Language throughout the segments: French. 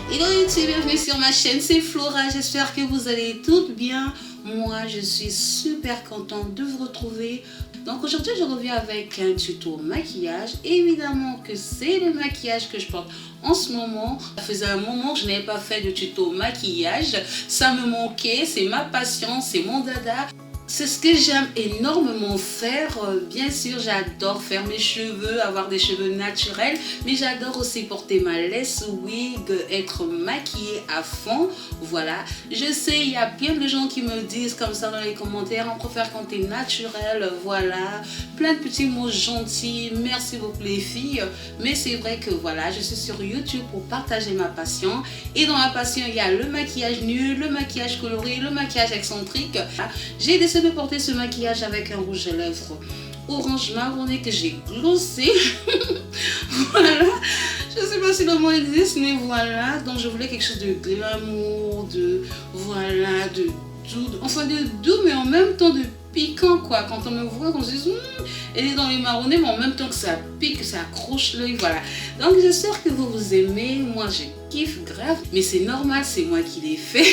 Hello YouTube, bienvenue sur ma chaîne, c'est Flora, j'espère que vous allez toutes bien. Moi je suis super contente de vous retrouver. Donc aujourd'hui je reviens avec un tuto maquillage. Évidemment que c'est le maquillage que je porte en ce moment. Ça faisait un moment que je n'avais pas fait de tuto maquillage. Ça me manquait, c'est ma passion, c'est mon dada. C'est ce que j'aime énormément faire. Bien sûr, j'adore faire mes cheveux, avoir des cheveux naturels, mais j'adore aussi porter ma lace wig, être maquillée à fond. Voilà, je sais, il y a plein de gens qui me disent comme ça dans les commentaires, on préfère quand t'es naturel, voilà. Plein de petits mots gentils, merci beaucoup les filles. Mais c'est vrai que voilà, je suis sur YouTube pour partager ma passion. Et dans ma passion, il y a le maquillage nul, le maquillage coloré, le maquillage excentrique. J'ai décidé de porter ce maquillage avec un rouge à lèvres orange marronné que j'ai glossé. Voilà, je sais pas si le mot existe, mais voilà. Donc je voulais quelque chose de glamour, de voilà, de doux, enfin de doux, mais en même temps de piquant quoi. Quand on me voit, on se dit elle est dans les marronnés, mais en même temps que ça pique, ça accroche l'œil, voilà. Donc j'espère que vous aimez. Moi je kiffe grave, mais c'est normal, c'est moi qui l'ai fait.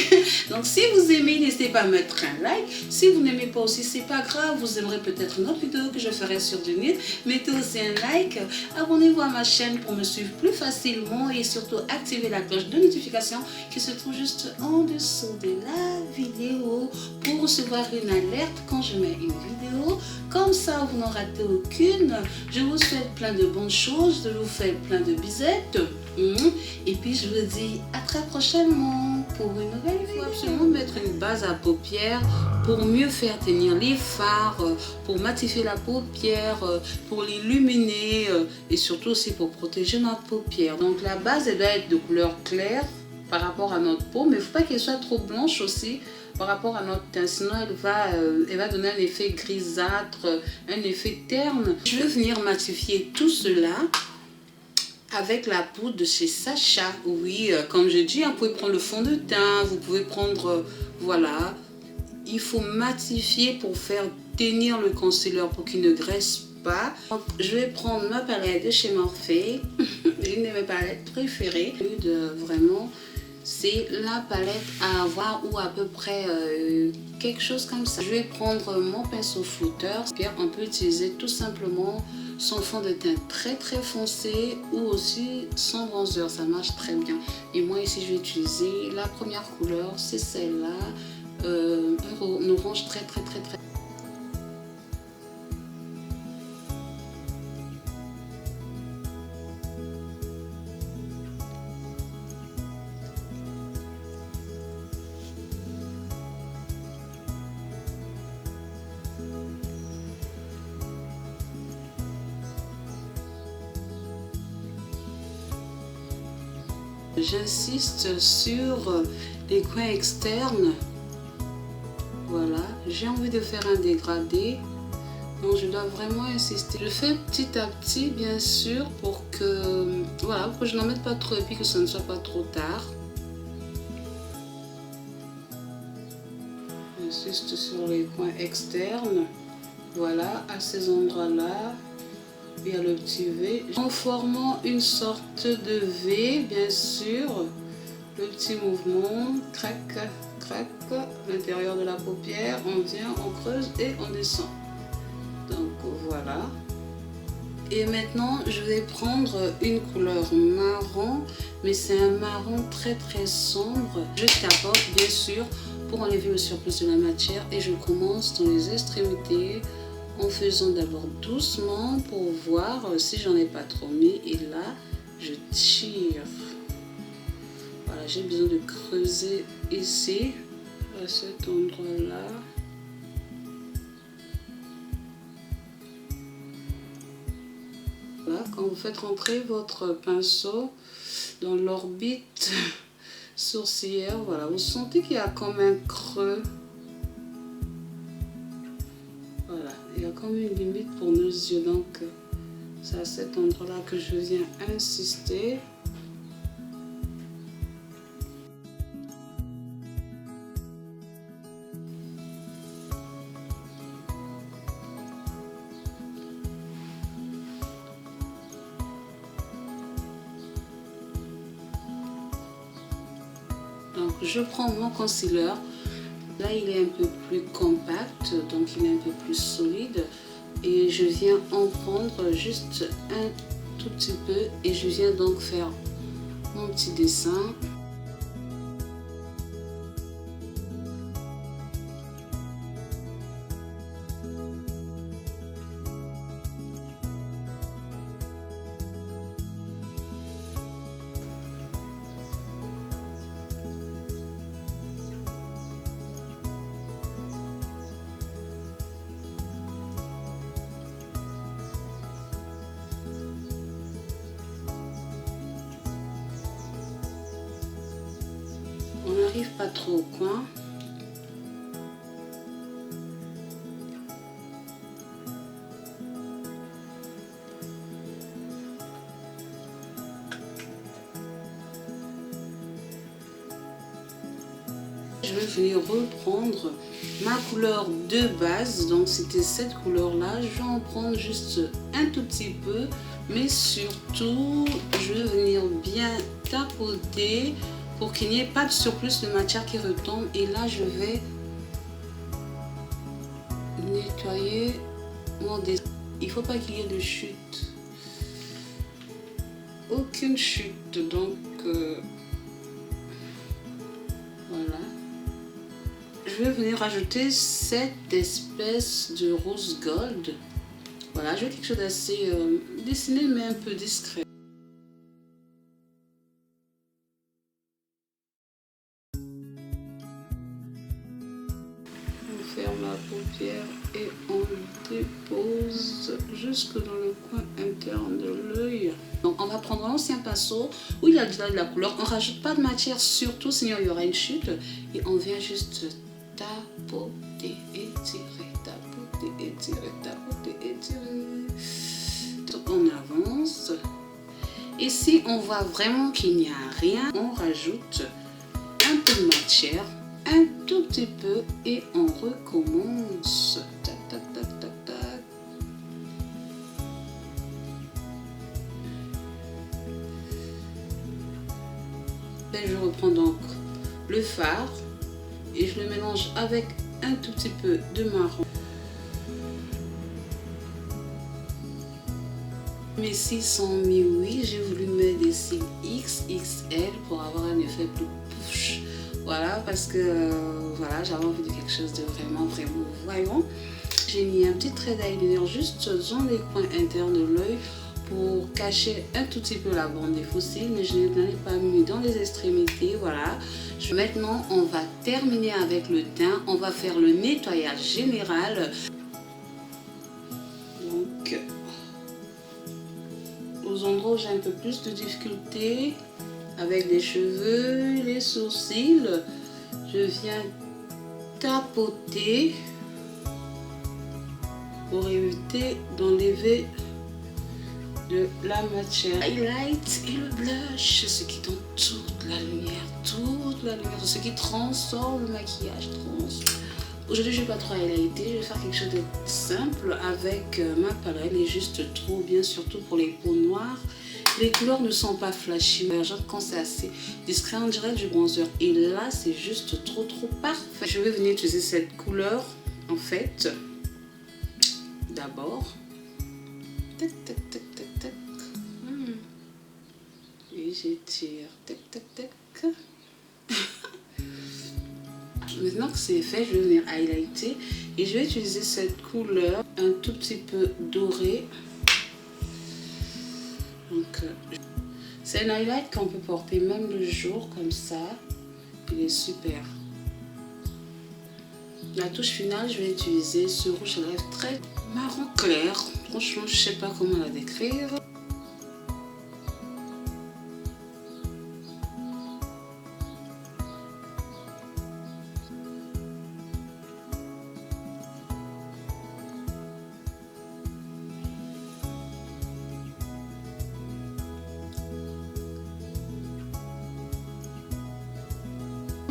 Donc si vous aimez, n'hésitez pas à mettre un like. Si vous n'aimez pas aussi, c'est pas grave, vous aimerez peut-être une autre vidéo que je ferai sur Denise. Mettez aussi un like, abonnez-vous à ma chaîne pour me suivre plus facilement et surtout activez la cloche de notification qui se trouve juste en dessous de la vidéo pour recevoir une alerte quand je mets une vidéo. Comme ça, vous n'en ratez aucune. Je vous souhaite plein de bonnes choses, je vous fais plein de bisettes. Et puis je vous dis à très prochainement pour une nouvelle vidéo. Il faut absolument mettre une base à paupières pour mieux faire tenir les fards, pour matifier la paupière, pour l'illuminer et surtout aussi pour protéger notre paupière. Donc la base elle doit être de couleur claire par rapport à notre peau, mais il ne faut pas qu'elle soit trop blanche aussi par rapport à notre teint, sinon elle va donner un effet grisâtre, un effet terne. Je vais venir matifier tout cela avec la poudre de chez Sacha. Oui, comme je dis, vous pouvez prendre le fond de teint, vous pouvez prendre, voilà. Il faut matifier pour faire tenir le concealer pour qu'il ne graisse pas. Donc, je vais prendre ma palette de chez Morphe, une de mes palettes préférées. Vraiment, c'est la palette à avoir ou à peu près quelque chose comme ça. Je vais prendre mon pinceau flouteur. On peut utiliser tout simplement son fond de teint très foncé ou aussi son bronzer, ça marche très bien. Et moi ici je vais utiliser la première couleur, c'est celle-là, un orange très. J'insiste sur les coins externes. Voilà, j'ai envie de faire un dégradé, donc je dois vraiment insister. Je fais petit à petit, bien sûr, pour que voilà, pour que je n'en mette pas trop et puis que ce ne soit pas trop tard. J'insiste sur les coins externes. Voilà, à ces endroits-là. Il y a le petit V en formant une sorte de V, bien sûr. Le petit mouvement, crac, l'intérieur de la paupière, on vient, on creuse et on descend. Donc voilà. Et maintenant, je vais prendre une couleur marron, mais c'est un marron très sombre. Je tapote, bien sûr, pour enlever le surplus de la matière et je commence dans les extrémités en faisant d'abord doucement pour voir si j'en ai pas trop mis et là je tire. Voilà, j'ai besoin de creuser ici à cet endroit là. Voilà, quand vous faites rentrer votre pinceau dans l'orbite sourcilière, voilà, vous sentez qu'il y a comme un creux. Voilà, il y a comme une limite pour nos yeux, donc c'est à cet endroit-là que je viens insister. Donc je prends mon concealer, là il est un peu plus compact, donc il est un peu plus solide et je viens en prendre juste un tout petit peu et je viens donc faire mon petit dessin. On n'arrive pas trop au coin. Je vais venir reprendre ma couleur de base, donc c'était cette couleur là. Je vais en prendre juste un tout petit peu, mais surtout je vais venir bien tapoter pour qu'il n'y ait pas de surplus de matière qui retombe. Et là je vais nettoyer mon dessin. Il ne faut pas qu'il y ait de chute, aucune chute, donc voilà. Je vais venir rajouter cette espèce de rose gold. Voilà, je veux quelque chose d'assez dessiné mais un peu discret. On ferme la paupière et on dépose jusque dans le coin interne de l'œil. Donc on va prendre l'ancien pinceau où il y a déjà de la couleur. On ne rajoute pas de matière, surtout sinon il y aura une chute. Et on vient juste tapoter, étirer, tapoter, étirer, tapoter, étirer. Donc on avance. Et si on voit vraiment qu'il n'y a rien, on rajoute un peu de matière, un tout petit peu, et on recommence. Tac, tac, tac, tac, tac. Et je reprends donc le fard et je le mélange avec un tout petit peu de marron. Mes cils sont mi-oui, j'ai voulu mettre des cils XXL pour avoir un effet plus push. Voilà, parce que voilà, j'avais envie de quelque chose de vraiment voyant. J'ai mis un petit trait d'eyeliner juste dans les coins internes de l'œil pour cacher un tout petit peu la bande des fossiles, mais je ne l'en ai pas mis dans les extrémités. Voilà. Maintenant, on va terminer avec le teint. On va faire le nettoyage général. Donc, aux endroits où j'ai un peu plus de difficulté, avec les cheveux, les sourcils, je viens tapoter pour éviter d'enlever de la matière. Highlight et le blush, ce qui donne toute la lumière, ce qui transforme le maquillage. Aujourd'hui, je ne vais pas trop highlighter, je vais faire quelque chose de simple avec ma palette. Elle est juste trop bien, surtout pour les peaux noires. Les couleurs ne sont pas flashy, mais quand c'est assez discret, on dirait du bronzer. Et là, c'est juste trop parfait. Je vais venir utiliser cette couleur, en fait, d'abord. Tac, tac, tac, tac, tac. Et j'étire. Tac, tac, tac. Maintenant que c'est fait, je vais venir highlighter. Et je vais utiliser cette couleur un tout petit peu dorée. Donc, c'est un highlight qu'on peut porter même le jour, comme ça. Il est super. La touche finale, je vais utiliser ce rouge à lèvres très marron clair. Franchement, je ne sais pas comment la décrire.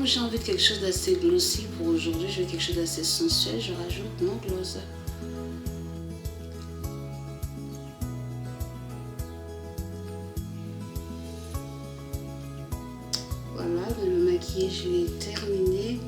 comme j'ai envie de quelque chose d'assez glossy pour aujourd'hui, je veux quelque chose d'assez sensuel, je rajoute mon gloss. Voilà, le maquillage est terminé.